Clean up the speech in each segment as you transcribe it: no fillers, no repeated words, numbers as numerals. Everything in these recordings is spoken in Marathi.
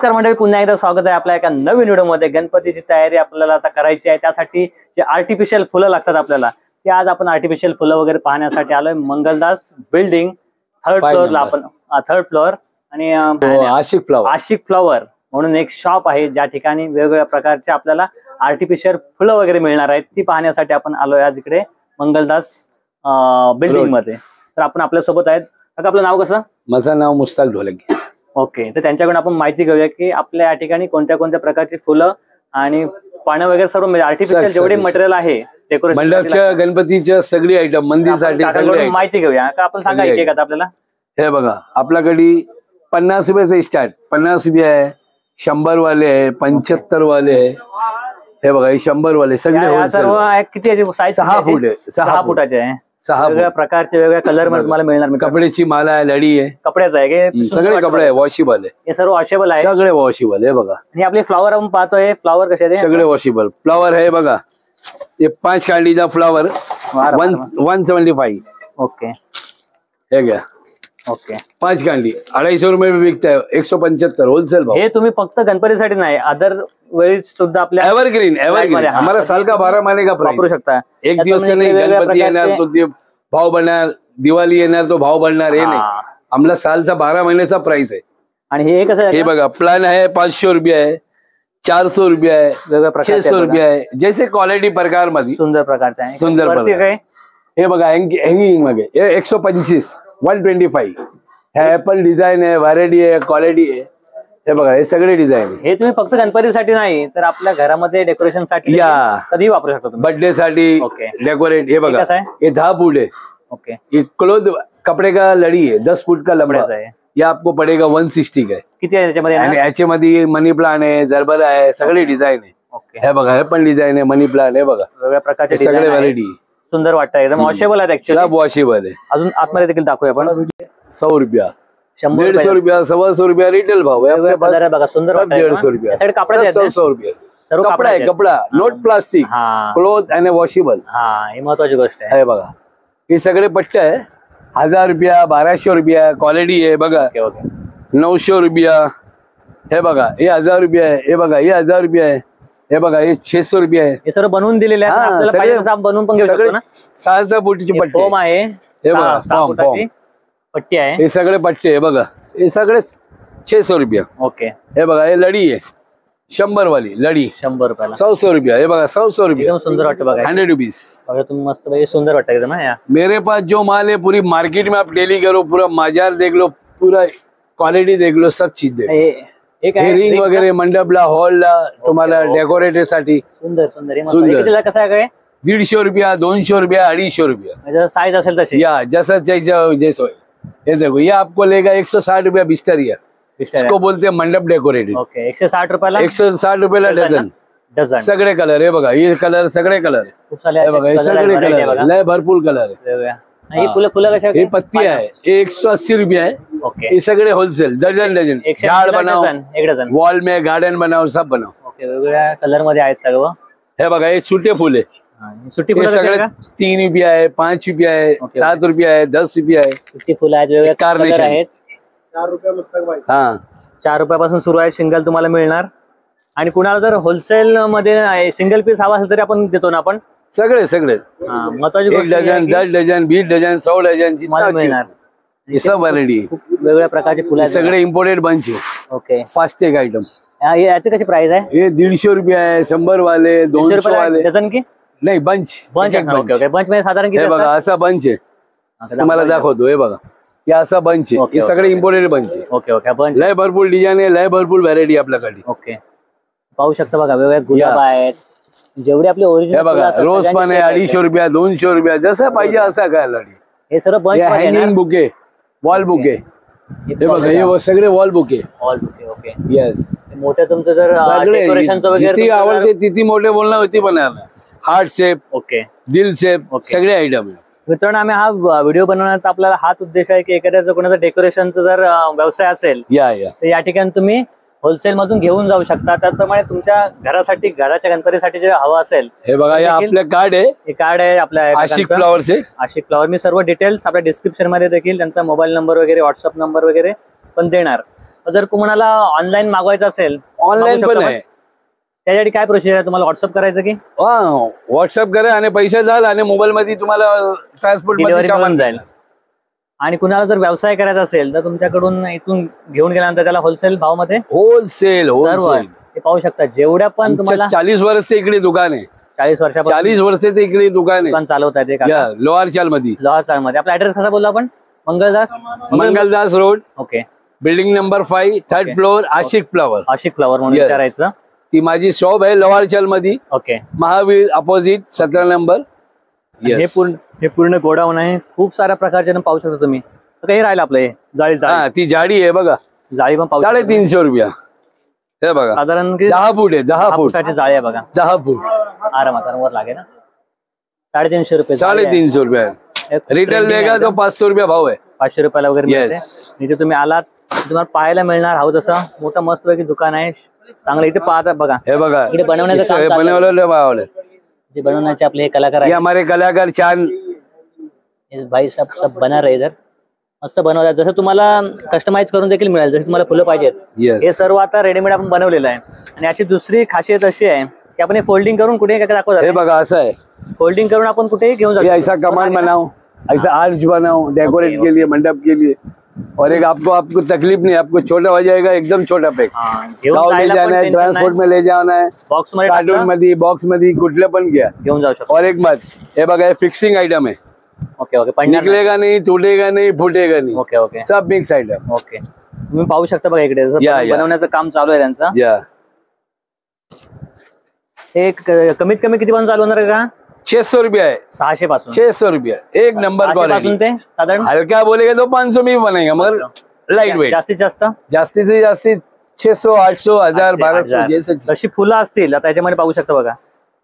नमस्कार मंडळी, पुन्हा एकदा स्वागत आहे आपल्या एका नवीन व्हिडिओमध्ये। गणपतीची तयारी आपल्याला आता करायची आहे, त्यासाठी जे आर्टिफिशियल फुलं लागतात आपल्याला, ते आज आपण आर्टिफिशियल फुलं वगैरे पाहण्यासाठी आलोय। मंगलदास बिल्डिंग थर्ड फ्लोअरला आपण थर्ड फ्लोअर आणि आशिक फ्लॉवर म्हणून एक शॉप आहे, ज्या ठिकाणी वेगवेगळ्या प्रकारचे आपल्याला आर्टिफिशियल फुलं वगैरे मिळणार आहेत। ती पाहण्यासाठी आपण आलोय आज इकडे मंगलदास बिल्डिंग मध्ये। तर आपण आपल्या सोबत आहेत। आपलं नाव कसं? माझं नाव मुस्ताक ढोलकी। ओके, तर त्यांच्याकडून आपण माहिती घेऊया की आपल्या या ठिकाणी कोणत्या कोणत्या प्रकारची फुलं आणि पानं वगैरे सर्व म्हणजे आर्टिफिशियल जेवढे मटेरियल आहे डेकोरेशन मंडपच्या गणपतीच्या सगळी आयटम मंदिरसाठी सगळी माहिती घेऊया का आपण सांगा एक एक आता आपल्याला। हे बघा, आपल्याकडे 50 रुपयाचे स्टार्ट, 50 रुपये आहे, 100 वाले आहे, 75 वाले आहे। हे बघा, हे 100 वाले सगळे सर्व किती आहे साईज? 6 फूट आहे, 6 फुटाचे आहे। 6 वेगवेगळ्या प्रकारचे वेगवेगळ्या कलर मध्ये तुम्हाला मिळणार। कपड्याची माला आहे, लडी आहे, कपड्याचं आहे, सगळे कपडे आहे, वॉशेबल आहे, हे सर्व वॉशेबल आहे, सगळे वॉशेबल आहे। बघा, आणि आपले फ्लॉवर आपण पाहतोय, फ्लॉवर कसे आहेत? सगळे वॉशेबल फ्लॉवर आहे। बघा, हे 5 कांडीचा फ्लॉवर 175। ओके, हे घ्या। ओके, 5 कांडी 250 रुपये विकताय, 175 होलसेल भाव। हे तुम्ही फक्त गणपतीसाठी नाही, अदर वेळी सुद्धा आपल्या एवरग्रीन हमारा साल का 12 महीने का वापरू शकता। एक दिवस नाही, गणपती येणार तो भाव बढ़णार, दिवाळी येणार तो भाव बढ़णार, हे नाही, आमला सालचा 12 महिन्याचा प्राइस आहे। आणि हे कसं आहे? हे बघा, प्लान आहे 500 रुपये आहे, 400 रुपये आहे, 600 रुपये आहे, जैसे क्वालिटी प्रकार मध्ये सुंदर प्रकारचा आहे। सुंदर प्रकार। हे बघा, हँगिंग मध्ये 125 125 हे ऍपल डिझाईन आहे, व्हरायटी आहे, क्वालिटी आहे। हे बघा, हे सगळे डिझाईन हे तुम्ही फक्त गणपतीसाठी नाही तर आपल्या घरामध्ये डेकोरेशन साठी कधी वापरू शकता तुम्ही, बर्थडे साठी डेकोरेट। हे बघा, ये 10 फूट है। ओके, ये क्लोथ कपड़े का लड़ी है, 10 फूट का लंबा है। ये आपको पड़ेगा 160 का। किती आहे त्याच्यामध्ये? आणि याच्यामध्ये मनी प्लांट आहे, जरबरा आहे, सगळे डिझाईन आहे। ओके, हे बघा, हे पण डिझाईन आहे, मनी प्लांट आहे, बघा वेगवेगळ्या प्रकारचे सगळे व्हरायटी सुंदर वाटतं, एकदम वॉशेबल आहे, सब वॉशेबल आहे। अजून आतमध्ये देखील दाखवूया आपण। 100 रुपया, 150 रुपया, 125 रुपया रिटेल भाव आहे। बघा, सुंदर 150 रुपया, 100 रुपया सर्व कपडा आहे, कपडा नॉट प्लास्टिक, क्लोथ आणि वॉशेबल। ही महत्वाची गोष्ट आहे। हे बघा, हे सगळे पट्टे आहे, 1000 रुपया, 1200 रुपया क्वालिटी आहे। बघा, 900 रुपया। हे बघा, हे 1000 रुपया आहे। हे बघा, हे 1000 रुपया आहे। हे बघा, हे 600 रुपया आहे। हे सर्व बनवून दिलेले आहे, आपल्याला पाहिजे तसं आपण बनवून पण घेऊ शकतो ना। 6 फुटीची पट्टी फॉर्म आहे, हे बघा, 6 फुटाची पट्टी आहे। हे सगळे पट्टे आहे, बघा, हे सगळे 600 रुपया। ओके, हे बघा, हे लडी आहे 100 वाली लडी, 100 रुपयाला 100 रुपया। हे बघा, 100 रुपया, एकदम सुंदर वाटतं बघा, 100 रुपीज। बघा तुम्ही, मस्त भाई, सुंदर वाटतं एकदम। मेरे पास जो माल है पूरी मार्केट में आप डेली करो, पूरा बाजार देख लो, पूरा क्वालिटी देख लो, सब चीज देख लो। रिंग वगैरे मंडपला, हॉलला, तुम्हाला डेकोरेटर साठी सुंदर सुंदर। कसं आहे काय? 150 रुपया, 200 रुपया, 250 रुपया, साइज असेल तशी, या जैसा जैसा। ये देखो, ये आपको लेगा 160 रुपया बिस्तर। इसको बोलते हैं मंडप डेकोरेटेड। ओके, 160 रुपयाला, 160 रुपयाला डझन। सगळे कलर आहे बघा, हे कलर सगळे कलर आहे, बघा हे सगळे कलर, लय भरपूर कलर आहे। फुलं कशा? हे पत्ती आहे, 180 रुपया है। ओके, ये सगळे होलसेल, डझन डझन, झाड बनाओ, एक डझन, वॉल में गार्डन बनाओ, सब बनाओ। ओके, वेगवेगळ्या कलर मध्ये आहेत सर्व। हे बघा, हे सुटे फुल आहे, सुट्टी फुलं सगळे 3 रुपया आहे, 5 रुपया आहे, 7 रुपया आहे, 10 रुपया आहे। सुट्टी फुलं आहेत, वेगवेगळे कलर आहेत। 4 रुपया मुस्तक भाई, हा 4 रुपयापासून सुरू आहे, सिंगल तुम्हाला मिळणार। आणि कुणाला जर होलसेल मध्ये सिंगल पीस हवा असेल तरी आपण देतो ना, आपण सगळे सगळे महत्वाची 1 डझन, 10 डझन, 20 डझन, 100 डझन जितना मिळणार। हे सब व्हरायटी, वेगवेगळ्या प्रकारचे फुलं सगळे इम्पोर्टेड बंच आहे। ओके, फास्ट एक आयटम। याची कशी प्राइस आहे? हे 150 रुपये आहे, 100 वाले, 200 वाले डझन की नाही, बंच बंच मध्ये साधारण किती? हे बघा, असा बंच आहे, तुम्हाला दाखवतो। हे बघा, हे असा बंच आहे, हे सगळे इम्पोर्टेड बंच आहे। ओके ओके, बंच लय भरपूर डिझाईन आहे, लय भरपूर व्हरायटी आपल्याकडे। ओके, पाहू शकता बघा, वेगवेगळे गुलाब आहेत, जेवढे आपले ओरिजिनल। हे बघा, रोज पण आहे 250 रुपया, 200 रुपया, जसं पाहिजे असं काय लडी। हे सर्व bunch hanging bouquet, wall bouquet. हे बघा, हे सगळे wall bouquet, wall bouquet. Okay, yes, मोठे तुमचं जर डेकोरेशनचं वगैरे जिथे आवडते तिथे मोठे बोलणं होती बनवणार, हार्ट शेप, ओके, दिल शेप, सगळे आयटम आहे। मित्रांनो, आम्ही हा व्हिडिओ बनवण्याचा आपल्याला हाच उद्देश आहे की एखाद्याचा कोणाचा डेकोरेशनचा जर व्यवसाय असेल तर या ठिकाणी तुम्ही होलसेल मधून घेऊन जाऊ शकता। त्याप्रमाणे तुमच्या घरासाठी, घराच्या गणपतीसाठी जे हवं असेल, हे बघा, हे आपलं कार्ड आहे, हे कार्ड आहे आपल्या आशिक फ्लॉवरचे। आशिक फ्लॉवर, मी सर्व डिटेल्स आपल्या डिस्क्रिप्शन मध्ये देखील त्यांचा मोबाईल नंबर वगैरे, व्हॉट्सअप नंबर वगैरे पण देणार। जर कोणाला ऑनलाईन मागवायचं असेल ऑनलाईन मागवू पण शकतो आहे. त्याच्यासाठी काय प्रोसिजर आहे? तुम्हाला व्हॉट्सअप करायचं की व्हॉट्सअप करा आणि पैसे झाला आणि मोबाईल मध्ये तुम्हाला ट्रान्सपोर्ट मध्ये डिलिव्हरी सामान मिळून जाईल? आणि कुणाला जर व्यवसाय करायचा असेल तर तुमच्याकडून इथून घेऊन गेल्यानंतर त्याला होलसेल भावामध्ये होलसेल सर्व हे पाहू शकता. जेवढ्या पण तुम्हाला 40 वर्षाचे इकडे दुकान आहे. 40 वर्षापासून 40 वर्षाचे इकडे दुकान आहे. दुकान चालवतात ते काका लोअर चाल मध्ये. लोहार चाळमध्ये. आपला ऍड्रेस कसा बोलला आपण? Mangaldas road, okay. Building number 5, 3rd floor, Ashiq flower. Ashiq flower म्हणून Yes. विचारायचं. ती माझी शॉप आहे लोअर चाल मध्ये, ओके. Mahavir opposite 17 number. हे पूर्ण गोडाऊन आहे. खूप साऱ्या प्रकारचे पाहू शकता तुम्ही. काही राहिलं आपलं हे जाळी हा ती जाडी आहे बघा, जाळी पण पाहू शकता. 350 रुपया. हे बघा साधारण 10 फूट आहे, 10 फूट फुटाची जाळी आहे बघा. 10 फूट आरामात वर लागेल ना. 350 रुपये जाळी आहे. 350 रुपया. एक रिटेल trending लेगा आहे तो एकदम. 500 रुपया भाव आहे. 500 रुपयाला वगैरे मिळते. Yes. इथे तुम्ही आलात तुम्हाला पाहायला मिळणार आहोत असं मोठं मस्तपैकी दुकान आहे. चांगलं इथे पाहता बघा. हे बघा इकडे बनवण्याचं काम चाललंय. बनवलेलं भावले. जे बनवण्याचे आपले हे कलाकार ये आहेत. हमारे कलाकार चांद हे भाई सब बना रहे इधर. मस्त बनवतात. जसं तुम्हाला कस्टमाइज करून देखील मिळेल जसे तुम्हाला फुलं पाहिजेत. Yes. हे सर्व आता रेडीमेड आपण बनवलेलं आहे. आणि याची दुसरी खासियत अशी आहे की आपण हे फोल्डिंग करून कुठेही दाखवतात. हे बघा असं आहे. फोल्डिंग करून आपण कुठेही घेऊन ये जातो. ऐसा कमान बनाओ, ऐसा आर्च बनाओ डेकोरेट के लिए, मंडप के लिए. और एक आपको तकलीफ नहीं, आपको छोटा हो जाएगा, एकदम छोटा पैक. घेऊन गाव ले जायला जाना पण है, टेन्शन ट्रान्सपोर्ट नाही. में ले जाना है, बॉक्स मध्ये कार्टून टाकलं, मध्ये, बॉक्स मध्ये, कुठले पण घ्या. घेऊन जाऊ शकतो. और एक बात, हे बघा हे फिक्सिंग आइटम है. Okay okay. पडणार नाही. निकलेगा नहीं, टूटेगा नहीं, फूटेगा नहीं. ओके ओके सब मिक्स आइटम. ओके. तुम्ही पाहू शकता बघा इकडे जसं या. बनवण्याचं काम चालू आहे त्यांचं. या एक कमीत कमी किती पण चालू होणार आहे का? 600 रुपया है. 600 पासून 600 रुपया एक नंबर 600 पासून क्वालिटी. ते साधारण हल्का बोलेगा तो 500 में भी बनेगा, मगर लाइट वेट. जास्तीत जास्त जास्तीत से जास्ती 600, 800, 1000, 1200 जैसे. तशी फुलं असतील आता याच्यामध्ये पाहू शकता बघा.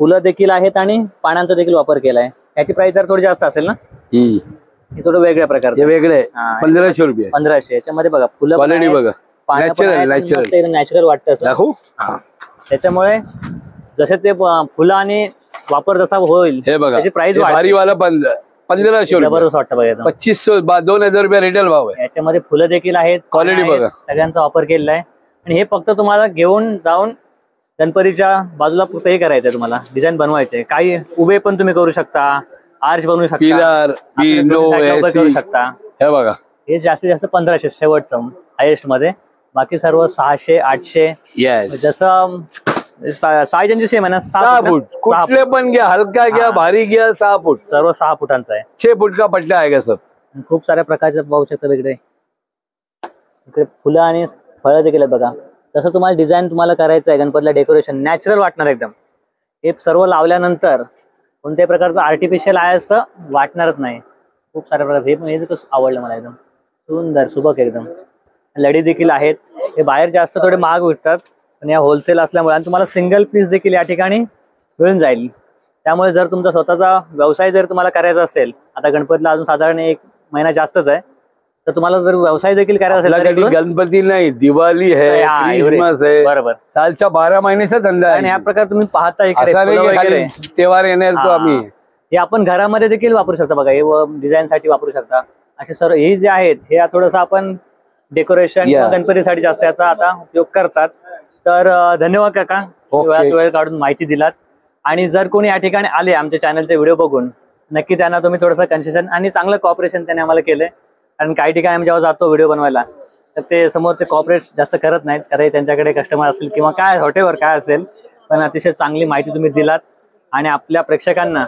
फुलं देखील आहेत आणि पानांचा देखील वापर केलाय. याची प्राइस जर थोडी जास्त असेल ना, हे थोडं वेगळ्या प्रकारचं. हे वेगळे हा. 1500 रुपये. 1500. याच्यामध्ये बघा फुलं पण क्वालिटी आहेत, बघा, पानं पण आहेत, नॅचरल. नॅचरल वाटतं असं. दाखवू. त्याच्यामुळे जसे ते फुलं आणि वापर जसा होईल हे बघा त्याची प्राइस हे भारी वाला 1500 रुपये. जबरदस्त वाटतं बघा एकदम. 2500, 2000 रुपये रिटेल भाव आहे. याच्यामध्ये फुलं देखील आहेत, Quality पानं आहेत, बघा. सगळ्यांचा वापर केलेला आहे. आणि हे फक्त तुम्हाला घेऊन जाऊन गणपतीच्या बाजूला फक्त हे करायचंय, तुम्हाला डिझाईन बनवायचे. काही उभे पण तुम्ही करू शकता, आर्च बनवू शकता, पिलर, विंडो, करू एसी. शकता. हे बघा हे जास्तीत जास्त 1500 शेवटचं हायेस्ट मध्ये. बाकी सर्व 600, 800 येस. जसं साईज यांची सेम आहे ना. 6 फूट. 6 कुठले पण घ्या, हलका घ्या, हा. भारी घ्या. 6 फूट. सर्व 6 फुटांचा आहे. 6 फूट का पट्टा आएगा सब. खूप साऱ्या प्रकारचे पाहू शकता वेगळे. इकडे फुलं आणि फळं देखील आहेत बघा. जसं तुम्हाला डिझाईन तुम्हाला करायचं आहे गणपतीला, डेकोरेशन नॅचरल वाटणार एकदम. हे सर्व लावल्यानंतर कोणत्याही प्रकारचं आर्टिफिशियल आहे असं वाटणारच नाही. खूप साऱ्या प्रकारचं हे कसं आवडलं मला एकदम. सुंदर सुबक एकदम. लडी देखील आहेत. हे बाहेर जास्त थोडे महाग विकतात पण या होलसेल असल्यामुळे आणि तुम्हाला सिंगल पीस देखील या ठिकाणी मिळून जाईल. त्यामुळे जर तुमचा स्वतःचा व्यवसाय जर तुम्हाला करायचा असेल, आता गणपतीला अजून साधारण 1 महिना जास्तच आहे, तर तुम्हाला जर व्यवसाय देखील करायचा असेल तर इकडून गणपती नाही, दिवाळी है, क्रिसमस है, बरोबर सालच्या 12 महिन्याचा धंदा आणि आहे. या प्रकारे तुम्ही पाहता इकडे असा नाही फुलं की वगैरे. खाली तेव्हार येणार तो आम्ही. हे आपण घरामध्ये देखील वापरू शकता बघा. हे डिझाईन साठी वापरू शकता. असे सर्व हे जे आहेत हे थोडंसं आपण डेकोरेशन गणपतीसाठी जास्त याचा आता उपयोग करतात. तर धन्यवाद काका, वेळ काढून माहिती दिलात. आणि जर कोणी या ठिकाणी आले आमच्या चॅनलचे व्हिडिओ बघून, नक्की त्यांना तुम्ही थोडंसं कन्सेशन आणि चांगलं कॉपरेशन त्यांनी आम्हाला केलंय. कारण काही ठिकाणी आम्ही जेव्हा जातो व्हिडिओ बनवायला तर ते समोरचे कॉपरेट जास्त करत नाहीत, कारण त्यांच्याकडे कस्टमर असेल किंवा काय हॉटेलवर काय असेल. पण अतिशय चांगली माहिती तुम्ही दिलात आणि आपल्या प्रेक्षकांना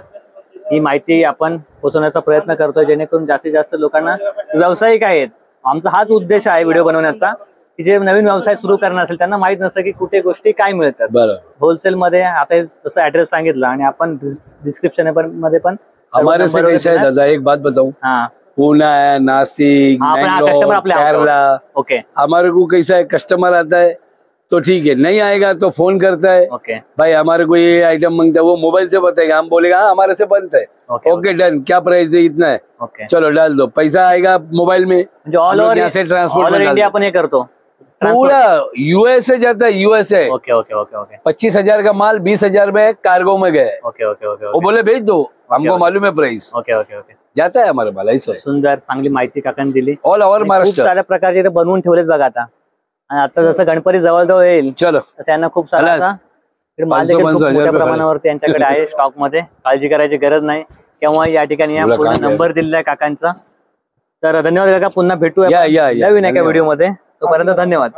ही माहिती आपण पोहोचवण्याचा प्रयत्न करतोय, जेणेकरून जास्तीत जास्त लोकांना व्यावसायिक आहेत. आमचा हाच उद्देश आहे व्हिडिओ बनवण्याचा, की जे नवीन व्यवसाय सुरू करणार असेल त्यांना माहित नसतं की कुठे गोष्टी काय मिळतात होलसेल मध्ये. आता जसं ऍड्रेस सांगितलं आणि आपण डिस्क्रिप्शन मध्ये पण हमारे से कैसा है दादा, एक बात बताऊं. हाँ, पूना है, नासिक, कस्टमर केरला. ओके. हमारे को कैसा है, कस्टमर आता है तो ठीक है, नहीं आएगा तो फोन करता है. ओके भाई हमारे को ये आइटम मांगता है, वो मोबाइल से बताएगा, हम बोलेगा हाँ हमारे से बनता है. ओके डन, क्या प्राइस है, इतना है, ओके चलो डाल दो, पैसा आएगा मोबाइल में. ऑल ओवर यहाँ से ट्रांसपोर्ट में इंडिया अपन ये करतो. पूरा यूएसए जाता है, USA. Okay okay okay okay. 25,000 का माल 20,000 में कार्गो में गए. Okay okay okay. वो बोले भेज दो, हमको मालूम है प्राइस. Okay okay okay. जाता है हमारे माल ऐसा. सुंदर चांगली माहिती काकांनी दिली. ऑल ओव्हर खूप महाराष्ट्र. साऱ्या प्रकारचे बनवून ठेवलेत बघा आता. आणि आता जसं गणपती जवळजवळ येईल चलो तसं यांना खूप सारा खलास. आता माल देखील खूप 500 मोठ्या रुपये प्रमाणावरती यांच्याकडे आहे स्टॉक मध्ये, काळजी करायची गरज नाही. केव्हा या ठिकाणी या तुला पूर्ण काय नंबर दिलेला आहे काकांचा. तर धन्यवाद काका, पुन्हा भेटूया या, या, या. नवीन एका धन्यवाद. व्हिडिओ मध्ये. तोपर्यंत धन्यवाद.